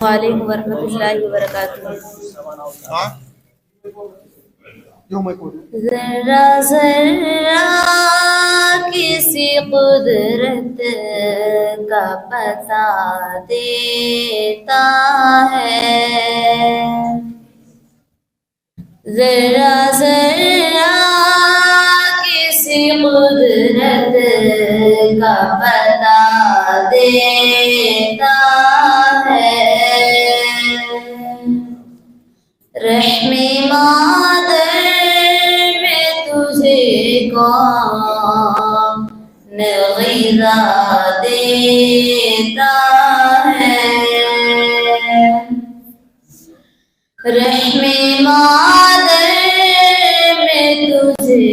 वालेकुम वरहमतुल्लाहि वबरकातुहू। जरा जरा किसी कुदरत का पता देता है, जरा जरा किसी कुदरत का पता देता है। रहमे मादर में तुझे कौन ग़िज़ा देता है, रहमे मादर में तुझे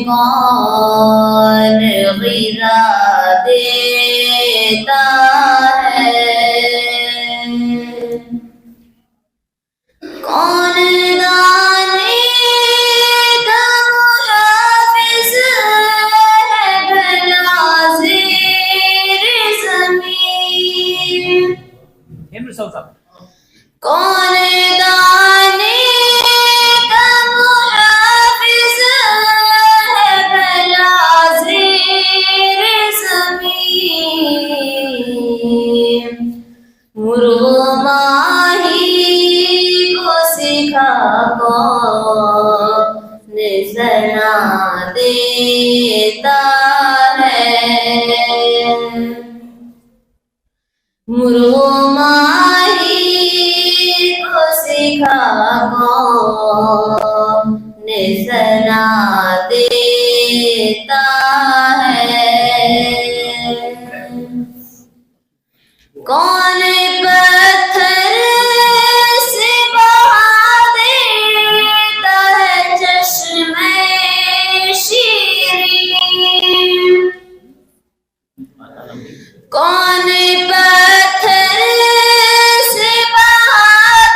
कौन ग़िज़ा देता है। कौन दाने का मुहाफ़िज़ है भला ज़ेरे ज़मीन, कौन दाने का मुहाफ़िज़ है भला ज़ेरे ज़मीन। मुर्ग़ो माही को सिखा कौन सना देता है, मुर्ग़ो माही को सिखा कौन सना देता है। कौन पत्थर से बहा देता है चश्मे शीरीन, कौन पत्थर से बहा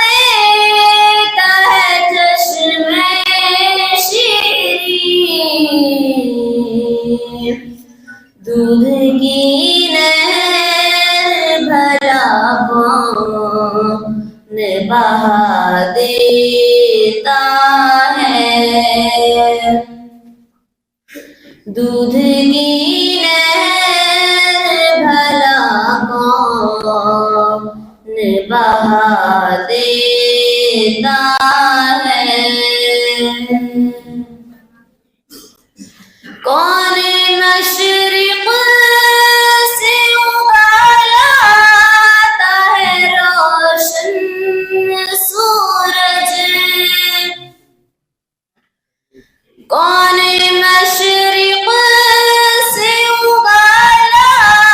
देता है चश्मे शीरीन। दूध की नहर भला कौन बहा देता है, दूध की नहर भला कौन बहा देता है। कौन मशरिक़ से उगालाता है रोशन सूरज, कौन मशरिक़ से उगालाता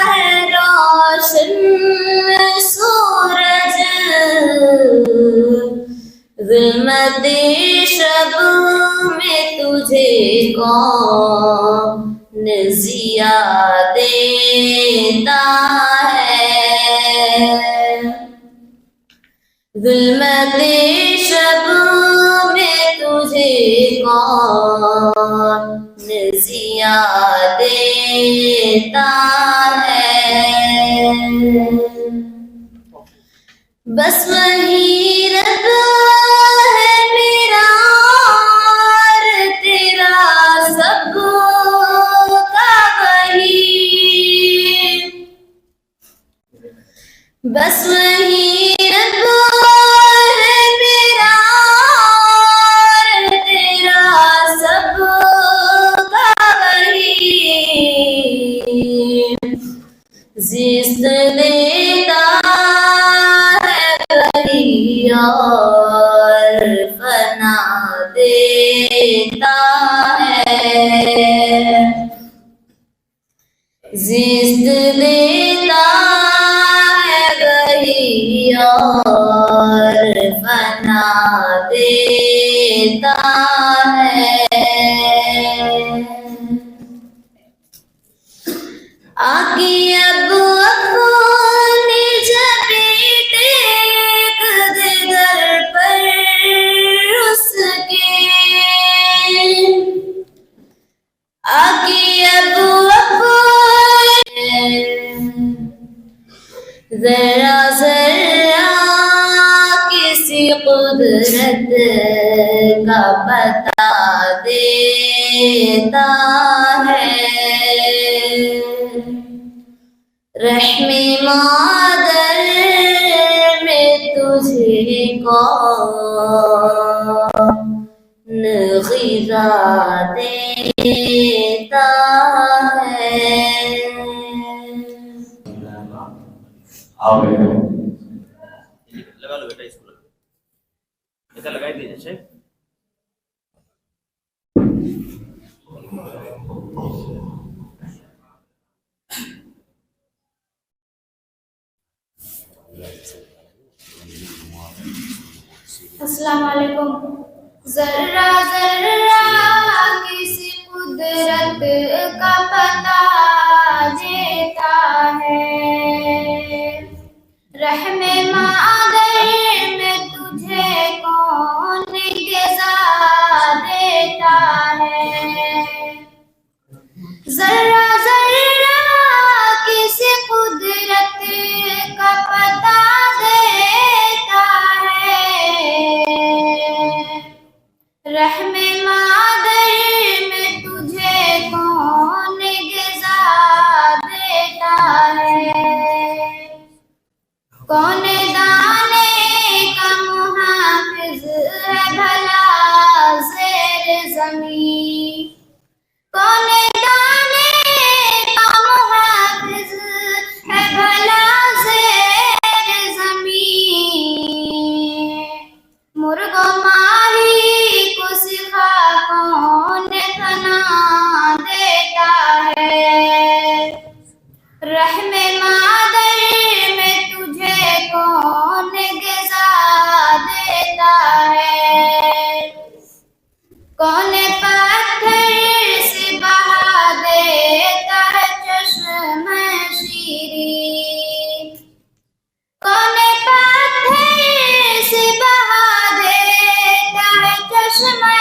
है रोशन सूरज। ज़ुल्मते शब में तुझे कौन ज़िया देता है, ज़ुल्मते शब में तुझे कौन ज़िया देता है। बस वही रब है मेरा और तेरा सब का वही, बस वही रब है मेरा और तेरा सब का वही। जिस्त देता और फना देता है, जिस्त देता है वही और फना देता है। आके अब अपनी झपीटे कद दर पर उसके, आके अब अपने जरा जरा कुदरत का पता देता है। रहमे मादर में तुझे कौन ग़िज़ा देता है। आओ बेटा, लगा लो बेटा इसको, ऐसा लगाई दीजिए शेख। अस्सलाम वालेकुम। जर्रा जर्रा किसी कुदरत का पता देता है। रहमे मादर में तुझे कौन ग़िज़ा देता है। जर्रा जर्रा किसी कुदरत का पता देता है। रहमे मादर में तुझे कौन ग़िज़ा देता है। कौन दाने का मुहाफिज है भला ज़ेर ज़मीं। कौन दाने का मुहाफिज है भला ज़ेर ज़मीं। मुर्गो माही को सिखा कौन खाना देता है। रहमे मादर में तुझे कौन ग़िज़ा देता है। कौन पत्थर से बहा देता है चश्मे शीरीं। कौन पत्थर से बहा देता है चश्मे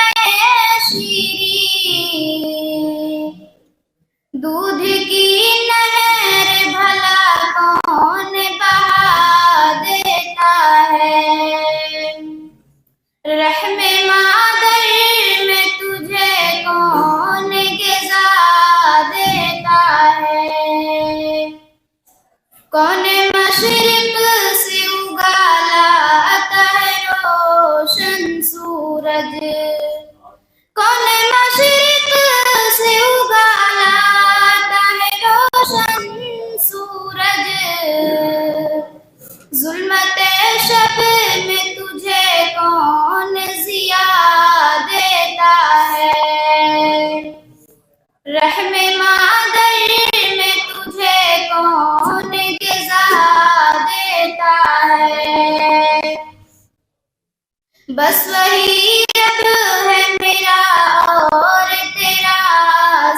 शीरीं। दूध की नहर भला कौन बहा देता है। रहमे मादर में तुझे कौन ग़िज़ा देता है। कौन मशरिक़ से उगालाता है रोशन सूरज। कौन मशरिक़ से उगालाता है रोशन सूरज। ज़ुल्मते शब में तुझे कौन ज़िया देता है। रहमे मादर में तुझे कौन ग़िज़ा देता है। बस वही रब है मेरा और तेरा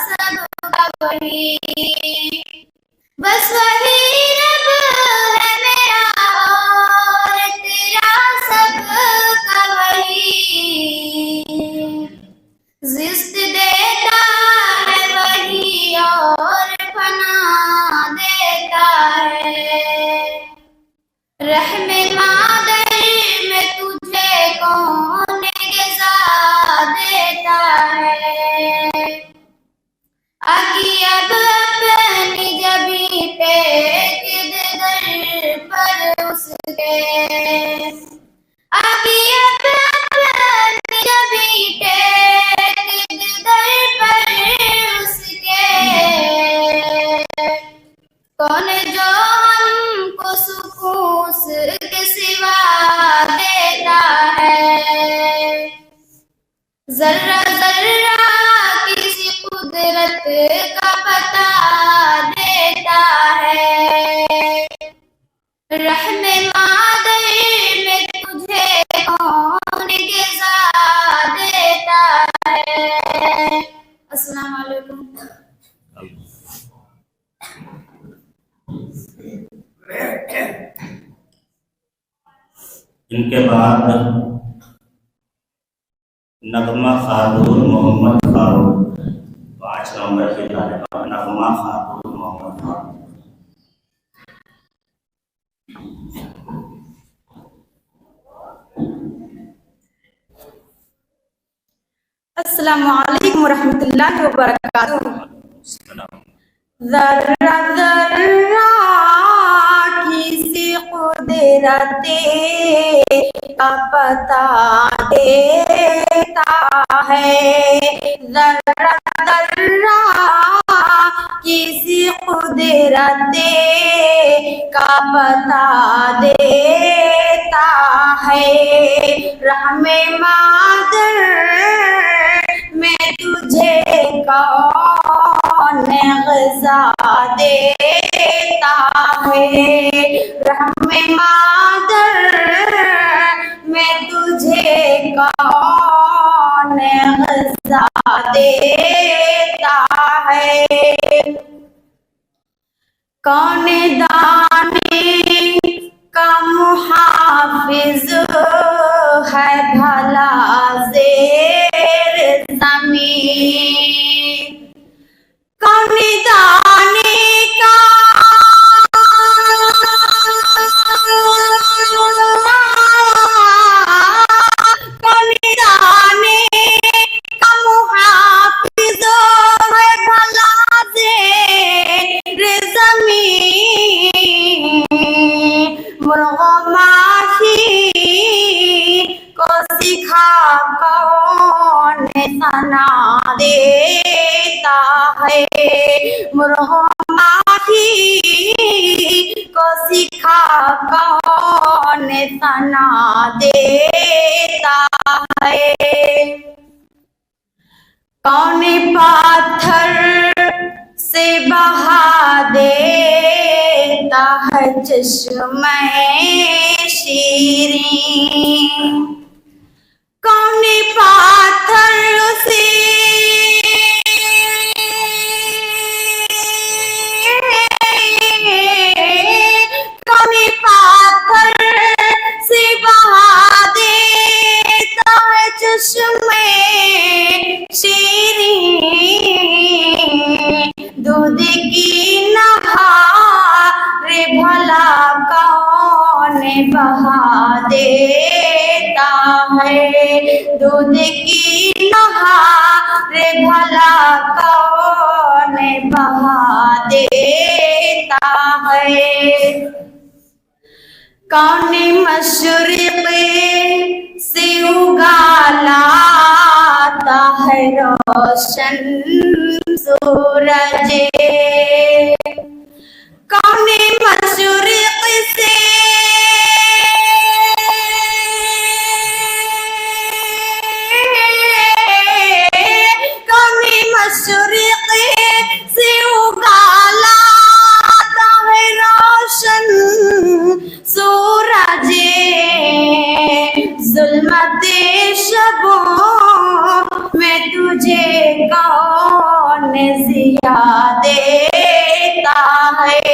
सबका वही। बस वही रब है मेरा और तेरा सबका वही। ज़िस्त देता है वही और फना देता है। रहमे मादर में तुझे कौन ग़िज़ा देता है। आकी अब अपनी जबी पे किधर पर उसके। आकी अब अपनी जबी पे किधर पर उसके। कौन जो हमको सुकून के सिवा देता है। जर्रा जर्रा किसी कुदरत का पता देता है। रहमे मादर में तुझे कौन ग़िज़ा देता है। अस्सलाम वालेकुम। इनके बाद नगमा खातून मोहम्मद फारूक 5 नंबर की तालिबा नगमा खातून मोहम्मद फारूक। अस्सलामु अलैकुम रहमतुल्लाहि व बरकातुहू। ज़र्रा ज़र्रा किसी कुदरते का पता देता है। ज़र्रा ज़र्रा किसी कुदरते का पता देता है। रहमे मादर मैं तुझे कौन ग़िज़ा देता है। रहमे मादर मैं तुझे कौन ग़िज़ा देता है। कौन दाने का मुहाफिज है भला ज़ेर ज़मीन। कौन दाने का कौन दाने का मुहाफिज है भला ज़ेर ज़मीन। मुर्ग़ो माही को सिखा कौन सना देता है। मुर्ग़ो माही को सिखा कौन सना देता है। कौन पाथर से बहा देता है चश्मे शीरीं। कौन पाथर से कौन पाथर से बहा देता है चश्मे शीरीं। दूध की नहार भला कौन बहा देता है। दूध की नहार भला कौन बहा देता है। कौन मशरिक़ से उगालाता है रोशन सूरज। कौन मशरिक़ से कौन मशरिक़ से उगालाता है रोशन सूरज। ज़ुल्मते शबों में तुझे कौन ज़िया देता है।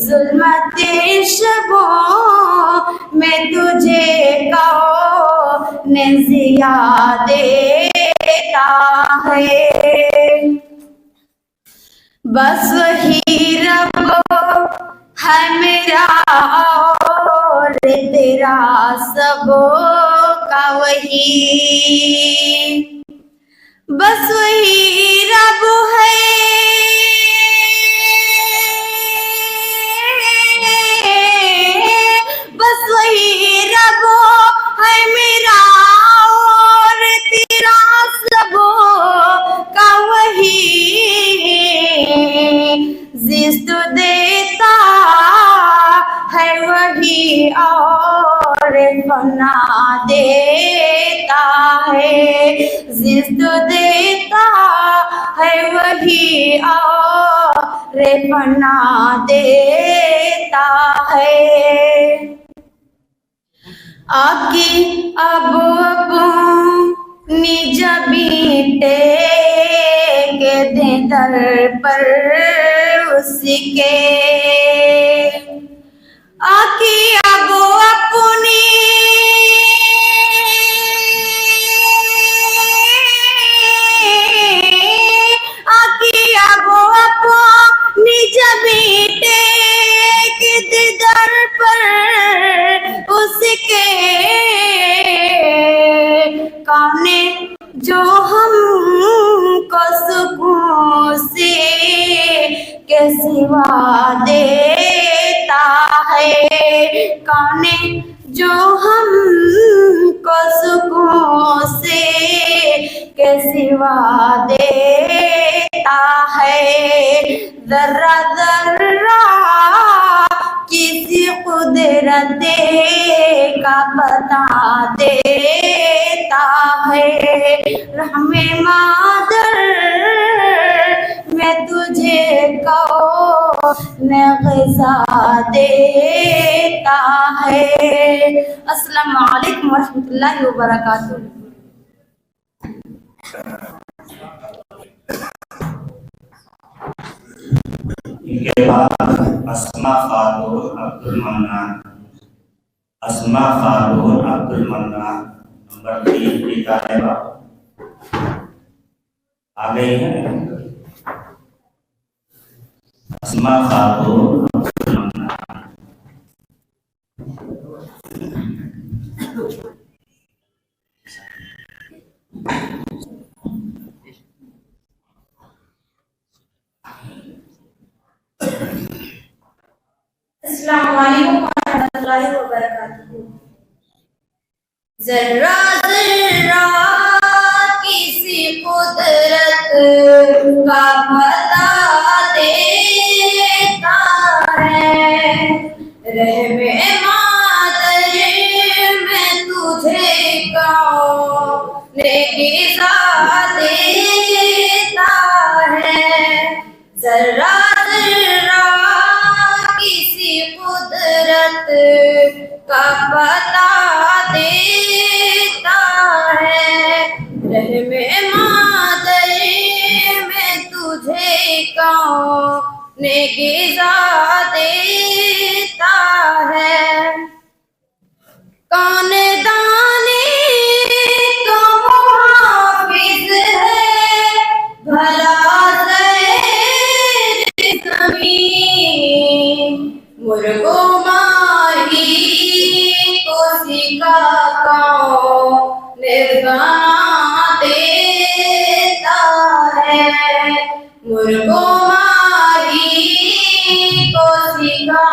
ज़ुल्मते शबों में तुझे कौन ज़िया देता है। बस वही रब है मेरा और तेरा सबका वही। बस वही रब है बस वही रब है मेरा और तेरा सबका वही। जिस्त देता है वही और फना देता है। जिस्त देता है वही और फना देता है। आकी अब निज बीते के दे दर पर उसके। आकी अब अपनी आकी अब अपनी जबीते के दे दर पर उसके। कौन जो हम सिवा देता है, कौन जो हमको सुकून से के सिवा देता है। जर्रा जर्रा किसी कुदरत का बता देता है। रहमे मादर मैं तुझे कौन ग़िज़ा देता है। अस्सलामु अलैकुम वरहमतुल्लाहि वबरकातुहू। इनके बाद अस्मा खातून अब्दुल मन्नान, अस्मा खातून अब्दुल मन्नान नंबर 3 की तालिबा आ गई है। अस्मा खातून अब्दुल मन्नान। अस्सलामु अलैकुम वरहमतुल्लाहि वबरकातुहू। जर्रा जर्रा किसी कुदरत का पता देता है। रहमे मादर मैं तुझे कौन ग़िज़ा देता है। जर्रा जर्रा किसी कुदरत का पता देता है। रहमे मादर मैं तुझे कौन ग़िज़ा देता है। कौन दाने का मुहाफ़िज़ है भला ज़मीन। मुर्गो माही को सिखा कौन गाना देता है। मुर्गो माही को सिखा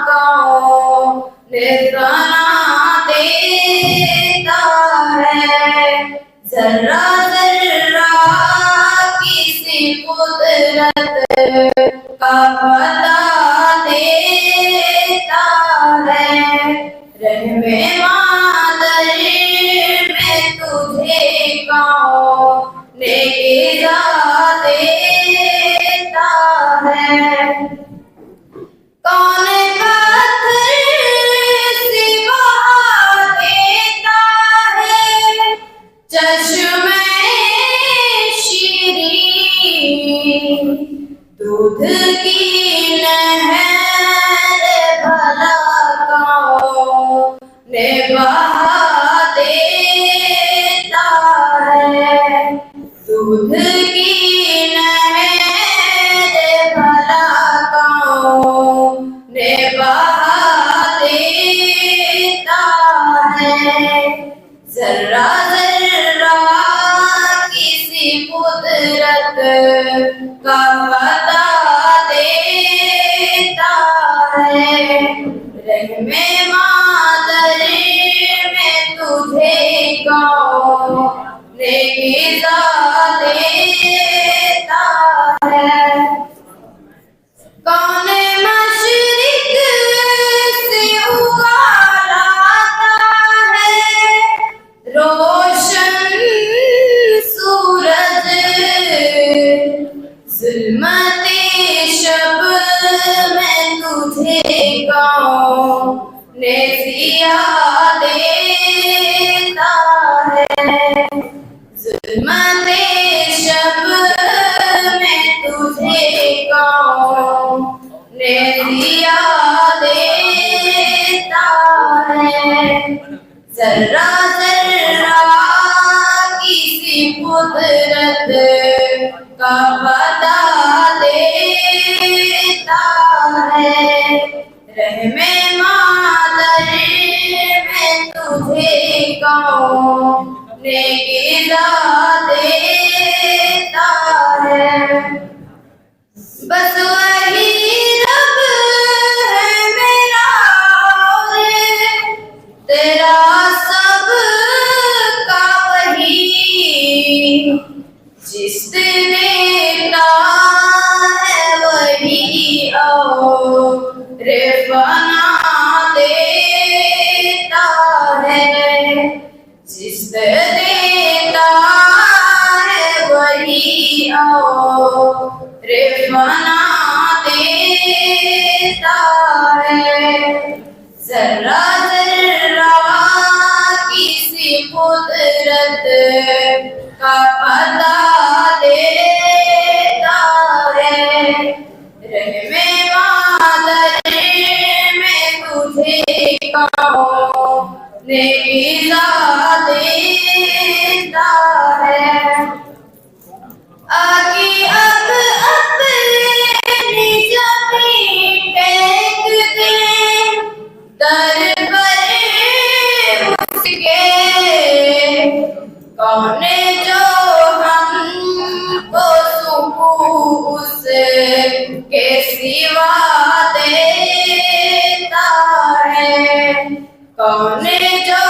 कौन गाना देता है। जर्रा जर्रा किसी कुदरत का पता देता है। रहमे मादर मैं तुझे कौन ग़िज़ा देता है। कौन पत्थर सिवा देता है चश्मे शीरीन। दूध की नहर भला कौन बहा देता है। दूध की नहर भला कौन बहा देता है। जर्रा जर्रा किसी कुदरत का पता देता है। रहमे मादर मैं तुझे कौन ग़िज़ा देता है। कौन मशरिक़ से उगाता है रोशन सूरज। ज़ुल्मते शब में तुझे कौन ज़िया देता है। ज़ुल्मते शब में तुझे कौन ज़िया देता है। जर्रा जर्रा किसी कुदरत का पता देता है। रहमे मादर मैं तुझे कौन ग़िज़ा देता है। बस वही कुदरत का पता देता है। रहमे मादर में तुझे कौन ने गिरा देता है। आगे अब अपनी जमीन फेंक दे दर पर उसके। कौन जो हमको सुकून उसके सिवा देता है। कौन जो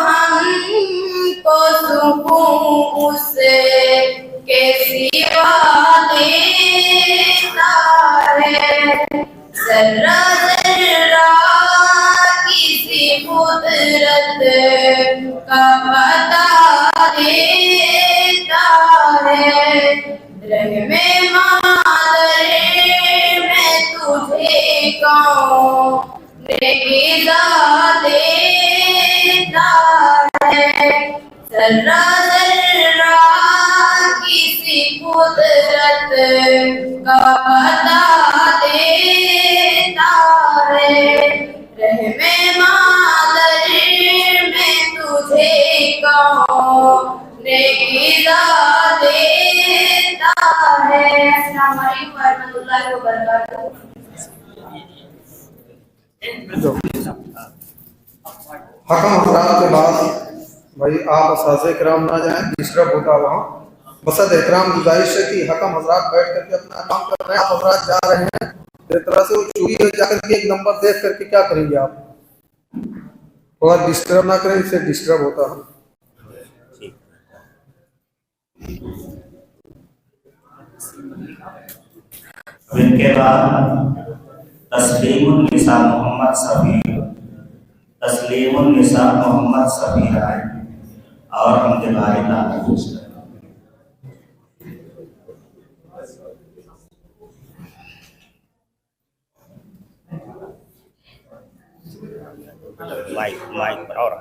हमको सुकून उसके सिवा देता है। जर्रा जर्रा किसी कुदरत का पता देता है। रहमे मादर में तुझे कौन ने गिरा देता है। जर्रा जर्रा किसी कुदरत का पता देता है। रहमे मादर में तुझे कौन ने गिरा देता है। अस्सलाम वालेकुम रहमतुल्लाहि व बरकातहू। हकम हजरात के बाद भाई आप असाज़े किराम ना जाएं, डिस्टर्ब होता वहाँ। बसद एहतराम गुजारिश है कि हकम हजरात बैठ करके अपना काम कर रहे हैं, आप हजरात जा रहे हैं, इस तरह से वो चोरी हो जाकर के एक नंबर देख करके क्या करेंगे आप? थोड़ा डिस्टर्ब ना करें, इससे डिस्टर्ब होता है। इनके बाद तस्लीमुन निसा मोहम्मद सबीर, तस्लीमुन निसा मोहम्मद सबीर आए और हम दिवारी नाम माइक पर और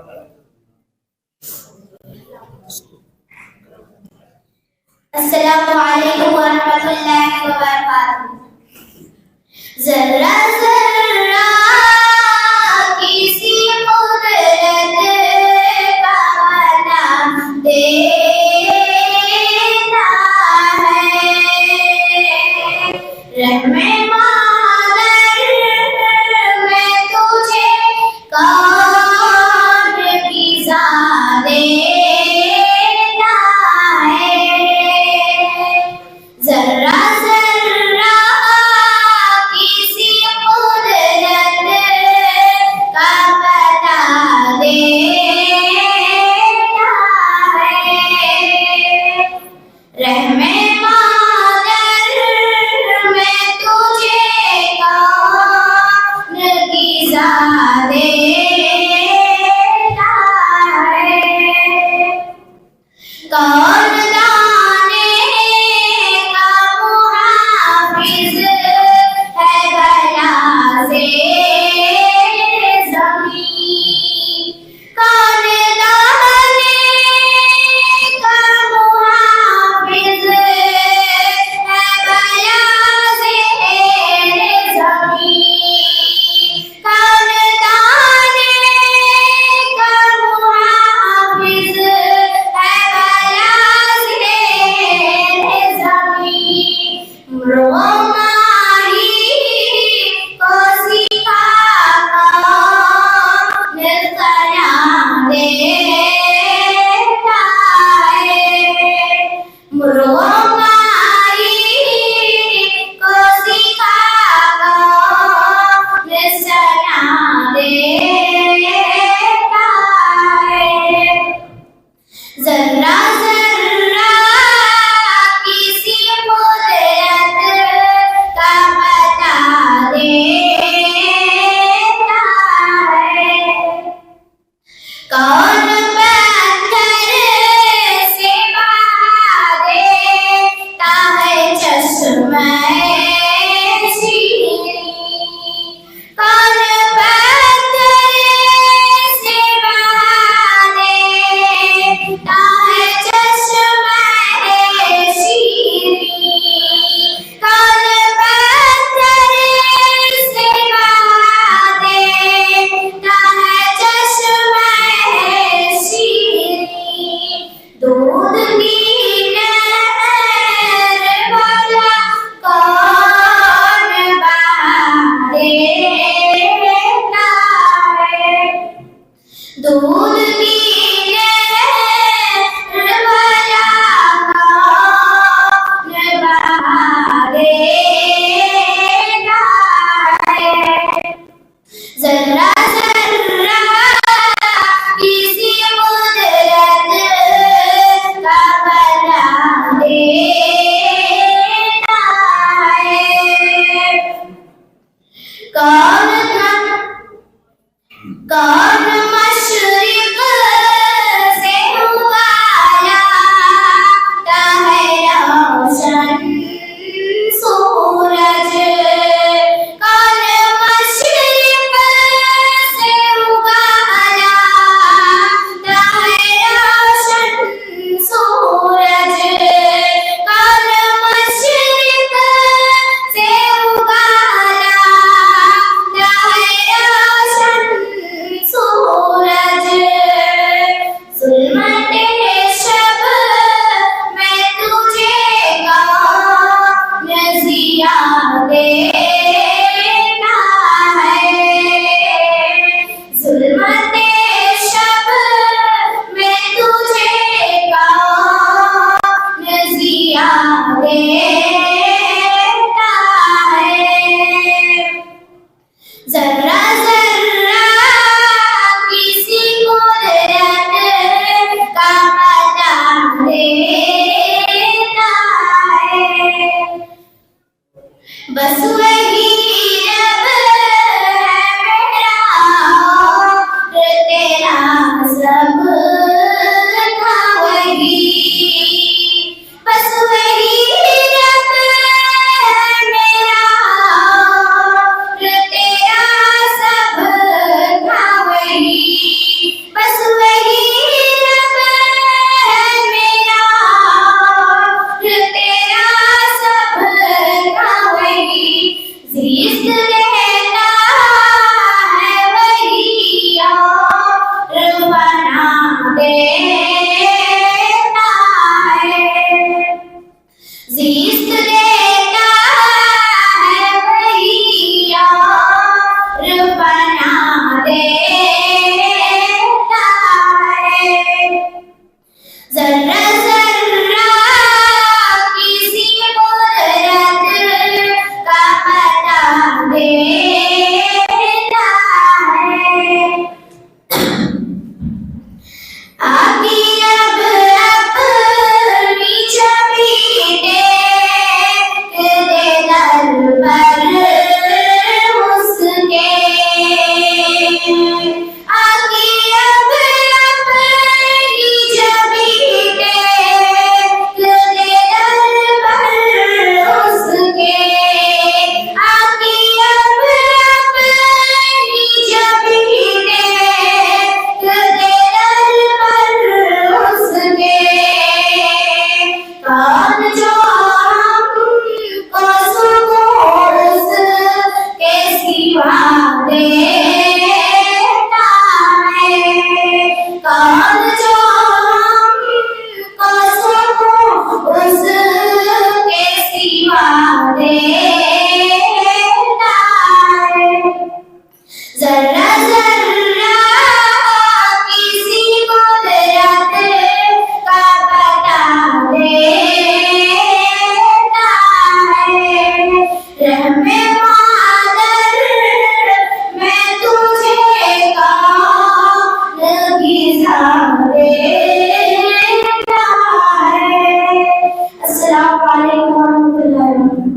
अस्सलामु अलैकुम व रहमतुल्लाहि व बरकातहू। जर्रा जर्रा किसी कुदरत का बना देता है। रहमे मादर में तुझे कौन गिरा देता है। जर्रा जर्रा किसी कुदरत का पता देता है। रहमे मादर में तुझे कौन गिरा देता है। कौन दाने का मुहाफिज है बला से ज़मीं। कौन दाने का मुहाफिज है बला से ज़मीं। कौन दाने का मुहाफिज है बला से ज़मीं। रोमाही को सिखा कौन कलाम देता है। रोमाही को सिखा कौन सलाम देता है। जर्रा जर्रा किसी कुदरत का पता देता है। कौन दूध की नहर वाला कौन बहा देता है। जर्रा जर्रा किसी कुदरत का बना देता है। कौन मशरिक से उगाया है रोशन सूरज। कौन मशरिक से उगाया है रोशन सूरज। कौन मशरिक से उगाया है रोशन सूरज। ज़ुल्मते शब में तुझे कौन ज़िया देता है। ज़ुल्मते शब में तुझे कौन ज़िया देता है। जर्रा जर्रा किसी कुदरत का पता देता है। बस वही रब है मेरा और तेरा सब था वही। बस वही रब है मेरा और तेरा सब था वही। बस वही रब है मेरा और तेरा सब था वही। ज़िस्त देता है वही और बना देता है। ज़िस्त देता है वही और बना देता है। जर्रा जर्रा किसी कुदरत का पता देता है। आकी अब अपनी छवि देख दे दर पर उसके। आकी अब अपनी छवि देख दे दर पर उसके। आकी अब अपनी छवि देख दे दर पर उसके। कौन जो हमको सुकून उसके सिवा देता है। कौन जो हमको सुकून उसके सिवा देता है। जर्रा जर्रा किसी कुदरत का पता देता है। रहमे मादर मैं तुझे कौन ग़िज़ा देता है। अस्सलामु अलैकुम वरहमतुल्लाहि वबरकातुहू।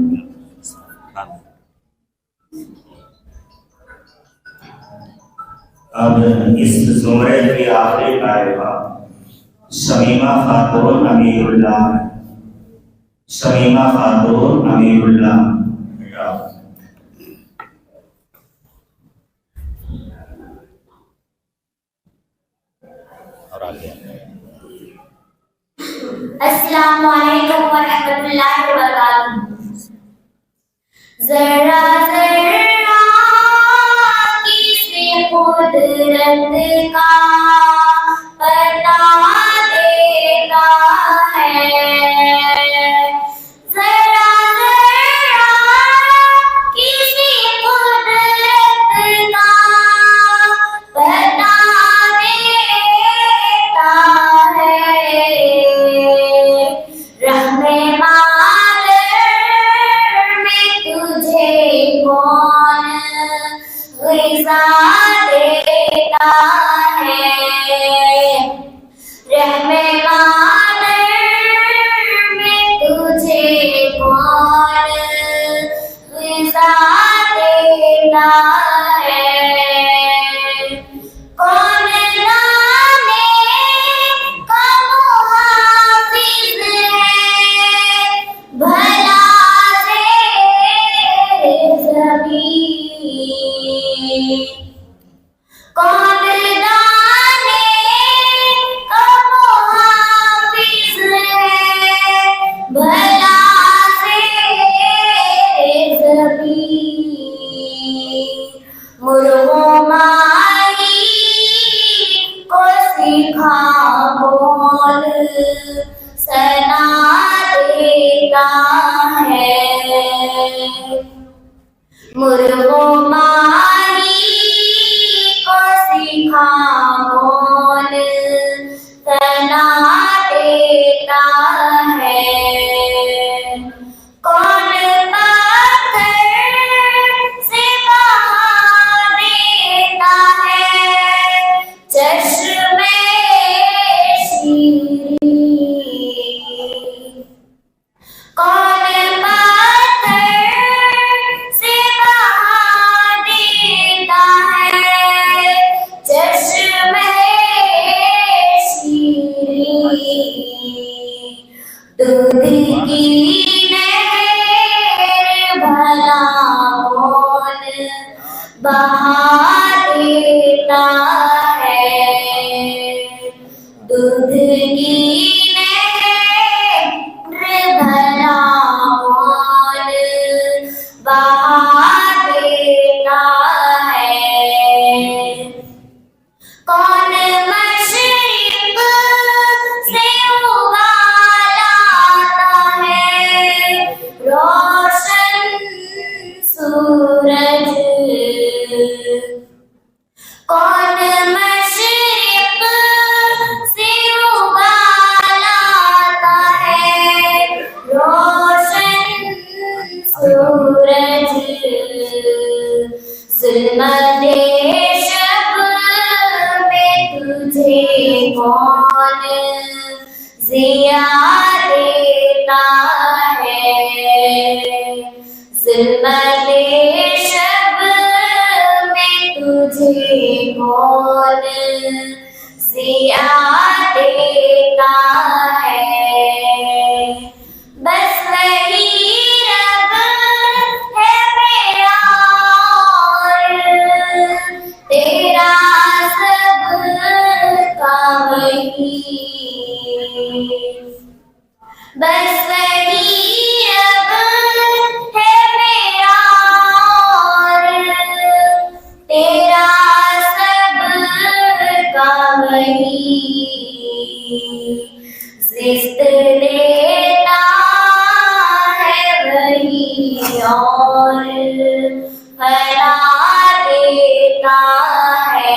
अब इस जुमरे की आखिरी तालिबा शमीमा खातून अमीरुल्लाह। शमीमा खातून अमीरुल्लाह बेटा। और आगे अस्सलामु अलैकुम वरहमतुल्लाहि वबरकातुहू। जरा जरा किसी कुदरत का पता देता है। जरा जरा किसी कुदरत का पता सीखा कौन सना देता है। मुर्गों माही को सीखा कौन सना देता है। कौन पत्थर से बहा देता है चश्मे शीरी। कौन पत्थर से बहा देता है चश्मे शीरी। दूध की नहर भला कौन बहा देता है। दूध की नहर भला कौन बहा देता है। कौन मशरिक़ से उगालाता है रोशन सूरज। कौन मशरिक़ से उगालाता है रोशन सूरज। ज़ुल्मते शब में तुझे कौन ज़िया देता है। ज़ुल्मते शब में तुझे कौन ज़िया देता है। बस वही रब है मेरा और तेरा सब का वही। बस वही रब है मेरा और तेरा सब का वही। जिस्त देता है वही और फला देता है।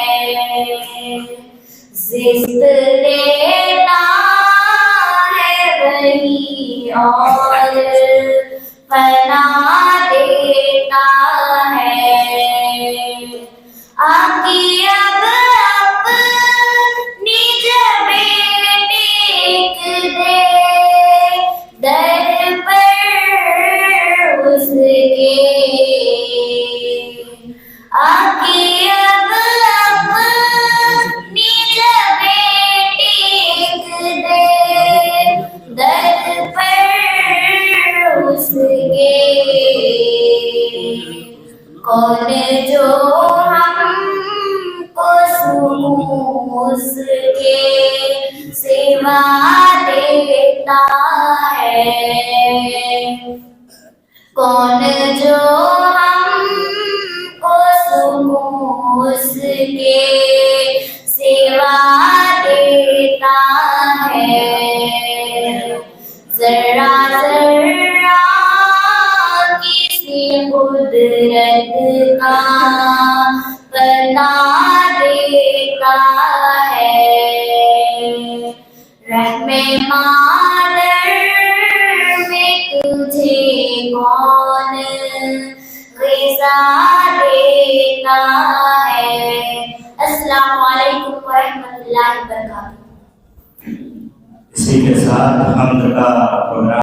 जिस्त देता है वही और फला देता है। आकी अब अपनी जबें टेक दे दर पर उसके। आकी अब अपनी जबें टेक दे दर पर उसके। कौन जो हमको सुकून उसके सिवा देता है। कौन जो हमको सुकून उसके सिवा देता है। जरा जरा किसी कुदरत का बता देता है। रहमे मादर में तुझे कौन ग़िज़ा देता है। अस्सलामु अलैकुम व रहमतुल्लाहि व बरकातुहू। इसी के साथ हमद का प्रोग्राम